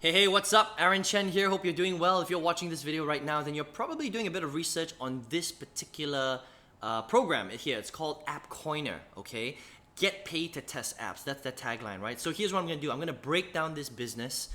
Hey, what's up? Aaron Chen here. Hope you're doing well. If you're watching this video right now, then you're probably doing a bit of research on this particular program here. It's called Appcoiner, okay? Get paid to test apps. That's the tagline, right? So here's what I'm gonna do. I'm gonna break down this business,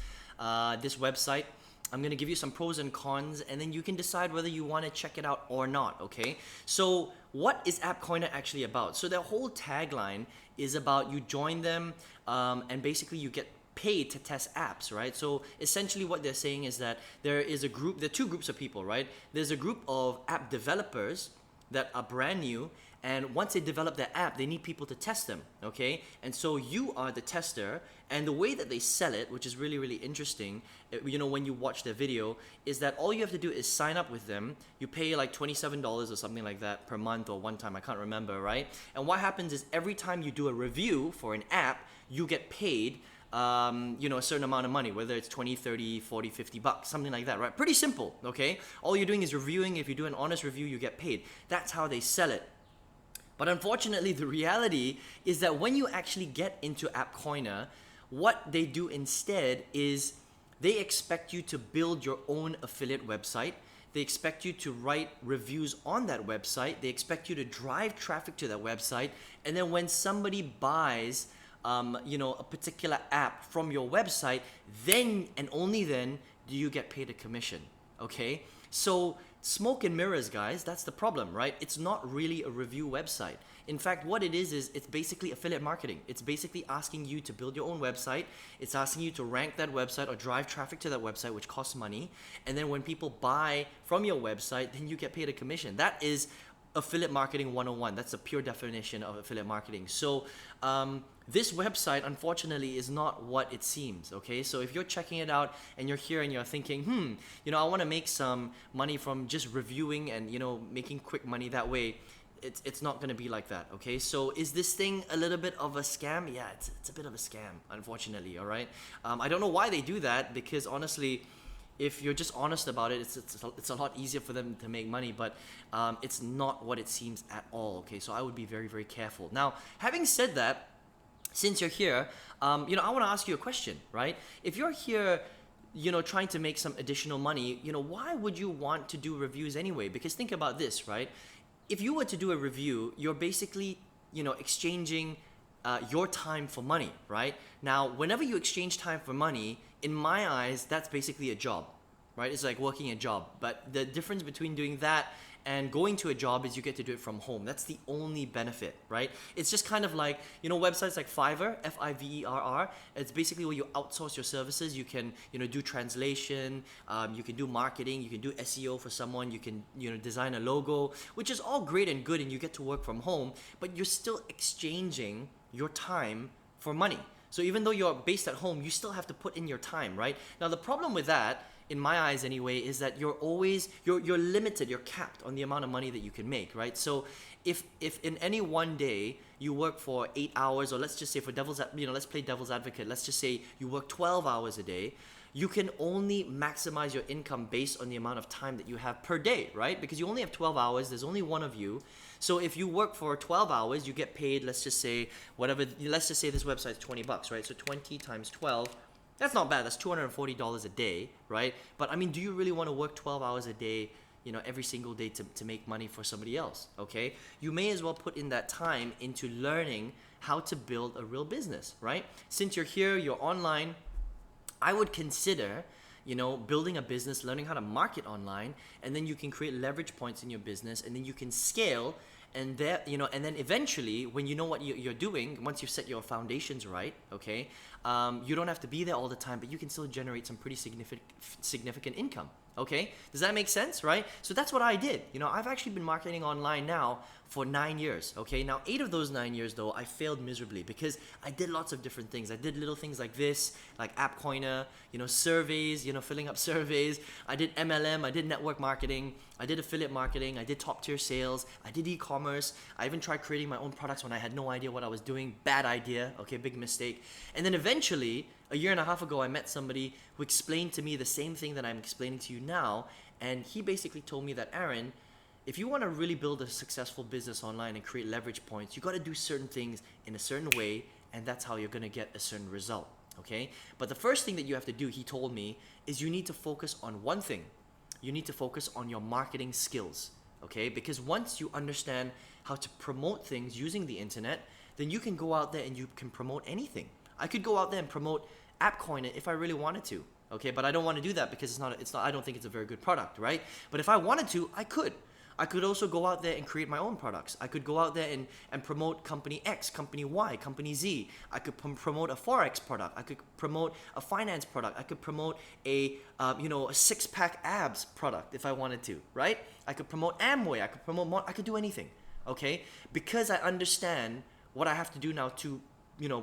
this website. I'm gonna give you some pros and cons, and then you can decide whether you wanna check it out or not, okay? So what is Appcoiner actually about? So their whole tagline is about you join them, and basically you get paid to test apps, right? So essentially what they're saying is that there are two groups of people, right? There's a group of app developers that are brand new, and once they develop their app, they need people to test them, okay? And so you are the tester, and the way that they sell it, which is really, really interesting, when you watch their video, is that all you have to do is sign up with them. You pay like $27 or something like that per month or one time, I can't remember, right? And what happens is every time you do a review for an app, you get paid a certain amount of money, whether it's 20, 30, 40, 50 bucks, something like that, right? Pretty simple, okay? All you're doing is reviewing. If you do an honest review, you get paid. That's how they sell it. But unfortunately, the reality is that when you actually get into Appcoiner, what they do instead is they expect you to build your own affiliate website. They expect you to write reviews on that website. They expect you to drive traffic to that website. And then when somebody buys a particular app from your website, then and only then do you get paid a commission, okay? So smoke and mirrors, guys, that's the problem, right? It's not really a review website. In fact, what it is it's basically affiliate marketing. It's basically asking you to build your own website. It's asking you to rank that website or drive traffic to that website, which costs money. And then when people buy from your website, then you get paid a commission. That is affiliate marketing 101. That's a pure definition of affiliate marketing. So this website, unfortunately, is not what it seems, okay? So if you're checking it out and you're here and you're thinking, I want to make some money from just reviewing and, making quick money that way, it's not going to be like that, okay? So is this thing a little bit of a scam? Yeah, it's a bit of a scam, unfortunately, all right? I don't know why they do that, because honestly, if you're just honest about it, it's a lot easier for them to make money, but it's not what it seems at all, okay? So I would be very, very careful. Now, having said that, since you're here, I want to ask you a question, right? If you're here, trying to make some additional money, why would you want to do reviews anyway? Because think about this, right? If you were to do a review, you're basically, exchanging your time for money, right? Now, whenever you exchange time for money, in my eyes, that's basically a job, right? It's like working a job. But the difference between doing that and going to a job is you get to do it from home. That's the only benefit, right? It's just kind of like, websites like Fiverr, Fiverr. It's basically where you outsource your services. You can, do translation, you can do marketing, you can do SEO for someone, you can, design a logo, which is all great and good, and you get to work from home, but you're still exchanging your time for money. So even though you're based at home, you still have to put in your time, right? Now the problem with that, in my eyes anyway, is that you're limited, you're capped on the amount of money that you can make, right? So if in any one day you work for 8 hours, or let's just say let's play devil's advocate, let's just say you work 12 hours a day, you can only maximize your income based on the amount of time that you have per day, right? Because you only have 12 hours, there's only one of you. So if you work for 12 hours, you get paid, let's just say this website's 20 bucks, right? So 20 times 12, that's not bad, that's $240 a day, right? But I mean, do you really want to work 12 hours a day, every single day to make money for somebody else, okay? You may as well put in that time into learning how to build a real business, right? Since you're here, you're online, I would consider, building a business, learning how to market online, and then you can create leverage points in your business, and then you can scale, and and then eventually, when you know what you're doing, once you've set your foundations right, okay, you don't have to be there all the time, but you can still generate some pretty significant income. Okay, does that make sense, right? So that's what I did. I've actually been marketing online now for 9 years. Okay, now 8 of those 9 years though, I failed miserably because I did lots of different things. I did little things like this, like Appcoiner, surveys, filling up surveys. I did MLM, I did network marketing, I did affiliate marketing, I did top tier sales, I did e-commerce. I even tried creating my own products when I had no idea what I was doing. Bad idea, okay, big mistake. And then eventually, a year and a half ago, I met somebody who explained to me the same thing that I'm explaining to you now, and he basically told me that, Aaron, if you want to really build a successful business online and create leverage points, you got to do certain things in a certain way, and that's how you're going to get a certain result. okay? But the first thing that you have to do, he told me, is you need to focus on one thing. You need to focus on your marketing skills, okay? Because once you understand how to promote things using the internet, then you can go out there and you can promote anything. I could go out there and promote Appcoiner if I really wanted to, okay? But I don't want to do that because I don't think it's a very good product, right? But if I wanted to, I could. I could also go out there and create my own products. I could go out there and promote company X, company Y, company Z. I could promote a Forex product. I could promote a finance product. I could promote a six-pack abs product if I wanted to, right? I could promote Amway. I could do anything, okay? Because I understand what I have to do now to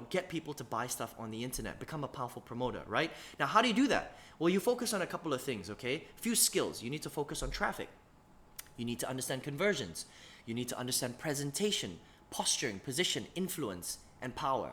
get people to buy stuff on the internet, become a powerful promoter, right? Now, how do you do that? Well, you focus on a couple of things, okay? A few skills. You need to focus on traffic. You need to understand conversions. You need to understand presentation, posturing, position, influence, and power.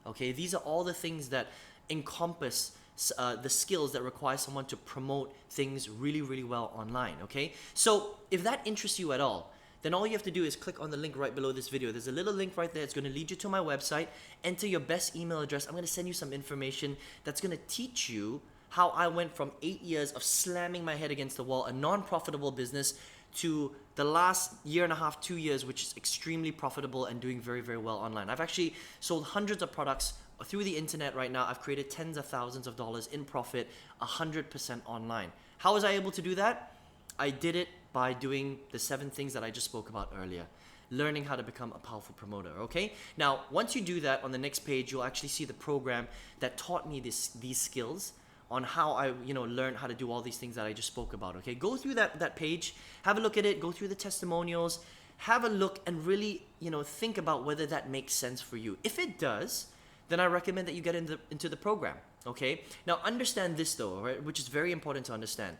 Okay, these are all the things that encompass the skills that require someone to promote things really, really well online. Okay, so if that interests you at all, then all you have to do is click on the link right below this video. There's a little link right there. It's going to lead you to my website. Enter your best email address. I'm going to send you some information that's going to teach you how I went from 8 years of slamming my head against the wall, a non-profitable business, to the last year and a half, 2 years, which is extremely profitable and doing very, very well online. I've actually sold hundreds of products through the internet right now. I've created tens of thousands of dollars in profit, 100% online. How was I able to do that? I did it by doing the 7 things that I just spoke about earlier. Learning how to become a powerful promoter, okay? Now, once you do that, on the next page, you'll actually see the program that taught me these skills on how I learned how to do all these things that I just spoke about, okay? Go through that page, have a look at it, go through the testimonials, have a look and really think about whether that makes sense for you. If it does, then I recommend that you get into the program, okay? Now understand this though, right, which is very important to understand.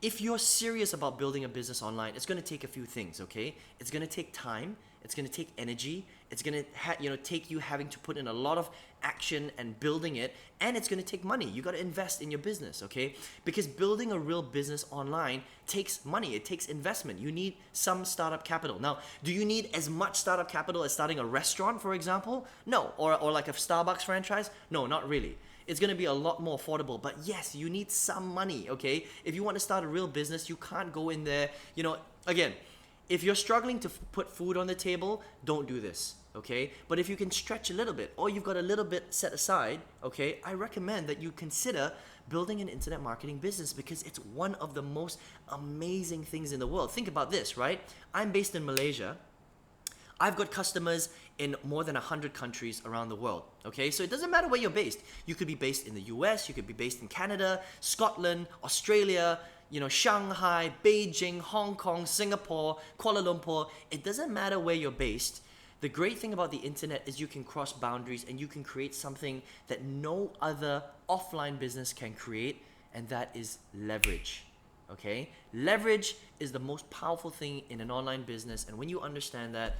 If you're serious about building a business online, it's going to take a few things, okay? It's going to take time, it's going to take energy, it's going to take you having to put in a lot of action and building it, and it's going to take money. You got to invest in your business, okay? Because building a real business online takes money, it takes investment. You need some startup capital. Now, do you need as much startup capital as starting a restaurant, for example? No. Or like a Starbucks franchise? No, not really. It's going to be a lot more affordable, but yes, you need some money, okay? If you want to start a real business, you can't go in there, again, if you're struggling to put food on the table, don't do this, okay? But if you can stretch a little bit, or you've got a little bit set aside, okay, I recommend that you consider building an internet marketing business because it's one of the most amazing things in the world. Think about this, right? I'm based in Malaysia. I've got customers in more than 100 countries around the world, okay? So it doesn't matter where you're based. You could be based in the US, you could be based in Canada, Scotland, Australia, Shanghai, Beijing, Hong Kong, Singapore, Kuala Lumpur. It doesn't matter where you're based. The great thing about the internet is you can cross boundaries and you can create something that no other offline business can create, and that is leverage. Okay? Leverage is the most powerful thing in an online business, and when you understand that,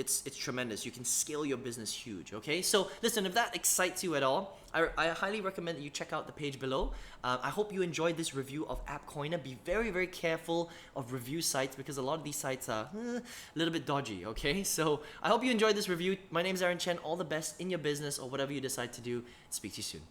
it's tremendous. You can scale your business huge, okay? So listen, if that excites you at all, I highly recommend that you check out the page below. I hope you enjoyed this review of Appcoiner. Be very, very careful of review sites because a lot of these sites are a little bit dodgy, okay? So I hope you enjoyed this review. My name is Aaron Chen. All the best in your business or whatever you decide to do. Speak to you soon.